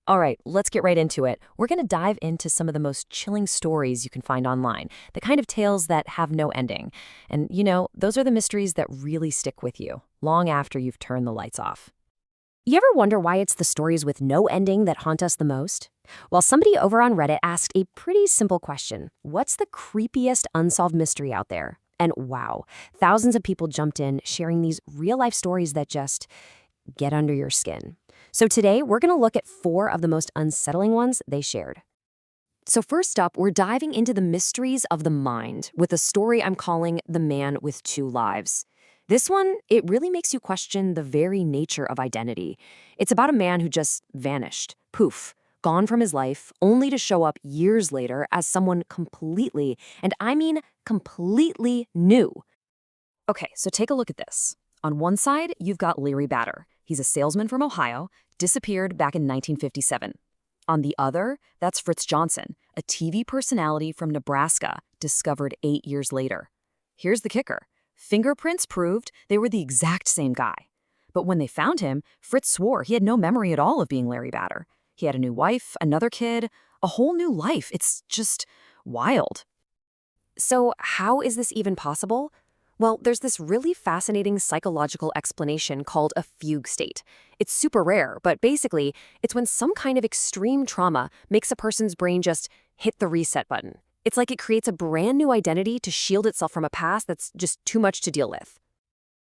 All right, let's get right into it. We're going to dive into some of the most chilling stories you can find online, the kind of tales that have no ending. And, those are the mysteries that really stick with you long after you've turned the lights off. You ever wonder why it's the stories with no ending that haunt us the most? Well, somebody over on Reddit asked a pretty simple question. What's the creepiest unsolved mystery out there? And wow, thousands of people jumped in sharing these real-life stories that just get under your skin. So today, we're going to look at 4 of the most unsettling ones they shared. So first up, we're diving into the mysteries of the mind with a story I'm calling The Man with Two Lives. This one, it really makes you question the very nature of identity. It's about a man who just vanished, poof, gone from his life, only to show up years later as someone completely, and I mean completely new. Okay, so take a look at this. On one side, you've got Larry Batter. He's a salesman from Ohio, disappeared back in 1957. On the other, that's Fritz Johnson, a TV personality from Nebraska, discovered 8 years later. Here's the kicker. Fingerprints proved they were the exact same guy. But when they found him, Fritz swore he had no memory at all of being Larry Batter. He had a new wife, another kid, a whole new life. It's just wild. So how is this even possible? Well, there's this really fascinating psychological explanation called a fugue state. It's super rare, but basically, it's when some kind of extreme trauma makes a person's brain just hit the reset button. It's like it creates a brand new identity to shield itself from a past that's just too much to deal with.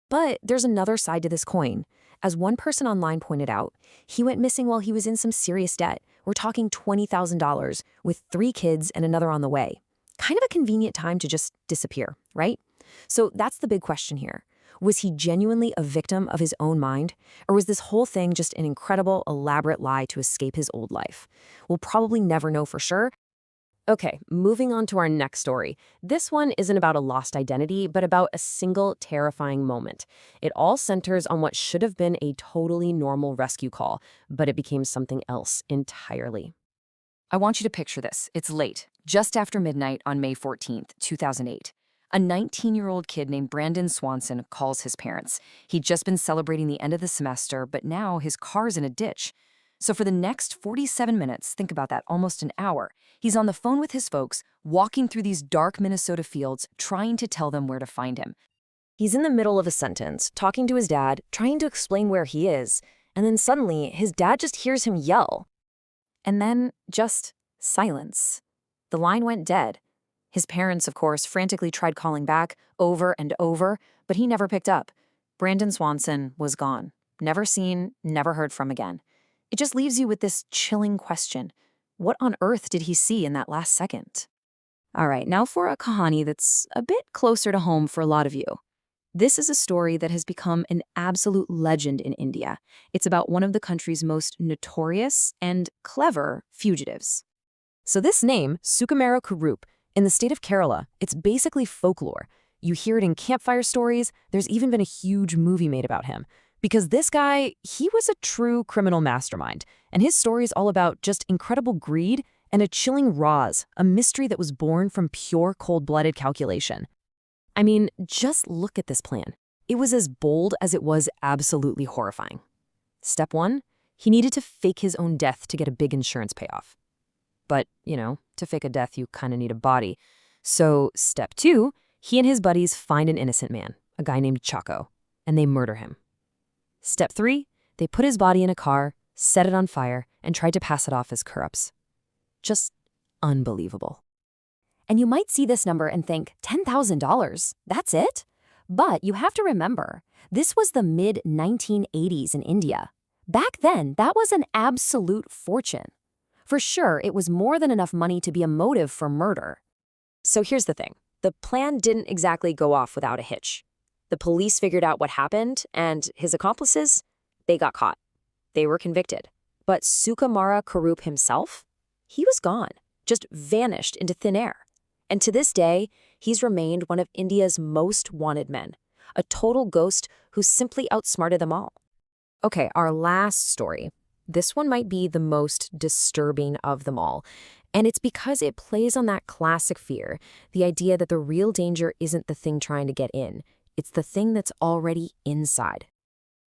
But there's another side to this coin. As one person online pointed out, he went missing while he was in some serious debt. We're talking $20,000 with 3 kids and another on the way. Kind of a convenient time to just disappear, right? So that's the big question here. Was he genuinely a victim of his own mind? Or was this whole thing just an incredible, elaborate lie to escape his old life? We'll probably never know for sure. Okay, moving on to our next story. This one isn't about a lost identity, but about a single terrifying moment. It all centers on what should have been a totally normal rescue call, but it became something else entirely. I want you to picture this. It's late, just after midnight on May 14th, 2008. A 19-year-old kid named Brandon Swanson calls his parents. He'd just been celebrating the end of the semester, but now his car's in a ditch. So for the next 47 minutes, think about that, almost an hour, he's on the phone with his folks, walking through these dark Minnesota fields, trying to tell them where to find him. He's in the middle of a sentence, talking to his dad, trying to explain where he is, and then suddenly his dad just hears him yell. And then just silence. The line went dead. His parents, of course, frantically tried calling back over and over, but he never picked up. Brandon Swanson was gone. Never seen, never heard from again. It just leaves you with this chilling question. What on earth did he see in that last second? All right, now for a kahani that's a bit closer to home for a lot of you. This is a story that has become an absolute legend in India. It's about one of the country's most notorious and clever fugitives. So this name, Sukumara Kurup, in the state of Kerala, it's basically folklore. You hear it in campfire stories. There's even been a huge movie made about him. Because this guy, he was a true criminal mastermind. And his story is all about just incredible greed and a chilling raz, a mystery that was born from pure cold-blooded calculation. I mean, just look at this plan. It was as bold as it was absolutely horrifying. Step 1, he needed to fake his own death to get a big insurance payoff. But, to fake a death, you kind of need a body. So step 2, he and his buddies find an innocent man, a guy named Chaco, and they murder him. Step 3, they put his body in a car, set it on fire, and tried to pass it off as corrupts. Just unbelievable. And you might see this number and think, $10,000, that's it? But you have to remember, this was the mid-1980s in India. Back then, that was an absolute fortune. For sure, it was more than enough money to be a motive for murder. So here's the thing. The plan didn't exactly go off without a hitch. The police figured out what happened, and his accomplices, they got caught. They were convicted. But Sukumara Kurup himself, he was gone, just vanished into thin air. And to this day, he's remained one of India's most wanted men, a total ghost who simply outsmarted them all. Okay, our last story. This one might be the most disturbing of them all. And it's because it plays on that classic fear, the idea that the real danger isn't the thing trying to get in. It's the thing that's already inside.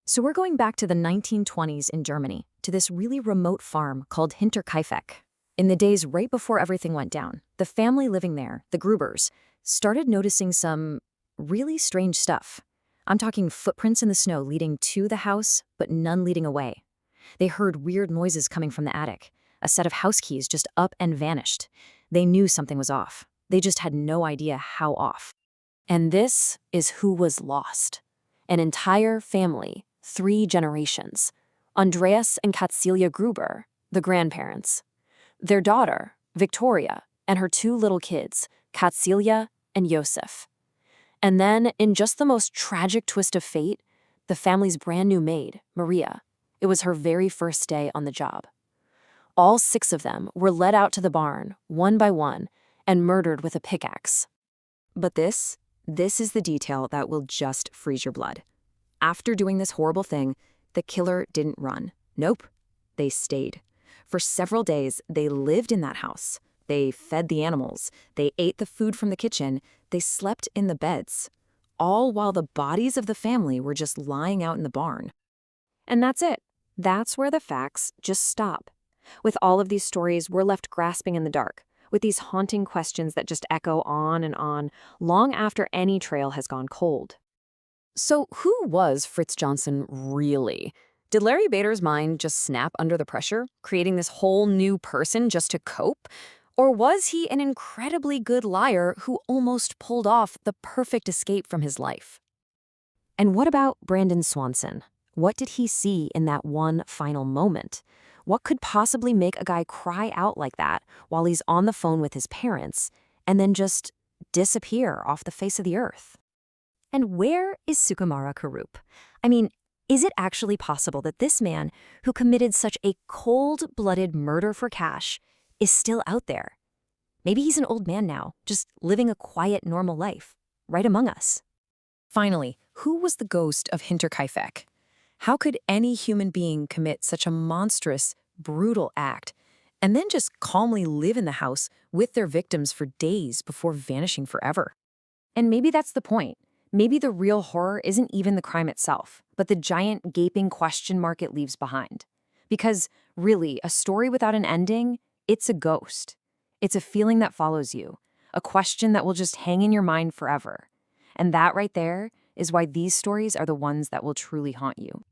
So we're going back to the 1920s in Germany, to this really remote farm called Hinterkaifeck. In the days right before everything went down, the family living there, the Grubers, started noticing some really strange stuff. I'm talking footprints in the snow leading to the house, but none leading away. They heard weird noises coming from the attic. A set of house keys just up and vanished. They knew something was off. They just had no idea how off. And this is who was lost. An entire family, 3 generations. Andreas and Katzelia Gruber, the grandparents. Their daughter, Victoria, and her 2 little kids, Katzelia and Josef. And then, in just the most tragic twist of fate, the family's brand new maid, Maria. It was her very first day on the job. All 6 of them were led out to the barn, one by one, and murdered with a pickaxe. But this is the detail that will just freeze your blood. After doing this horrible thing, the killer didn't run. Nope, they stayed. For several days, they lived in that house. They fed the animals. They ate the food from the kitchen. They slept in the beds. All while the bodies of the family were just lying out in the barn. And that's it. That's where the facts just stop. With all of these stories, we're left grasping in the dark, with these haunting questions that just echo on and on, long after any trail has gone cold. So who was Fritz Johnson really? Did Larry Bader's mind just snap under the pressure, creating this whole new person just to cope? Or was he an incredibly good liar who almost pulled off the perfect escape from his life? And what about Brandon Swanson? What did he see in that one final moment? What could possibly make a guy cry out like that while he's on the phone with his parents and then just disappear off the face of the earth? And where is Sukumara Kurup? I mean, is it actually possible that this man who committed such a cold-blooded murder for cash is still out there? Maybe he's an old man now, just living a quiet, normal life, right among us. Finally, who was the ghost of Hinterkaifeck? How could any human being commit such a monstrous, brutal act and then just calmly live in the house with their victims for days before vanishing forever? And maybe that's the point. Maybe the real horror isn't even the crime itself, but the giant gaping question mark it leaves behind. Because really, a story without an ending, it's a ghost. It's a feeling that follows you, a question that will just hang in your mind forever. And that right there is why these stories are the ones that will truly haunt you.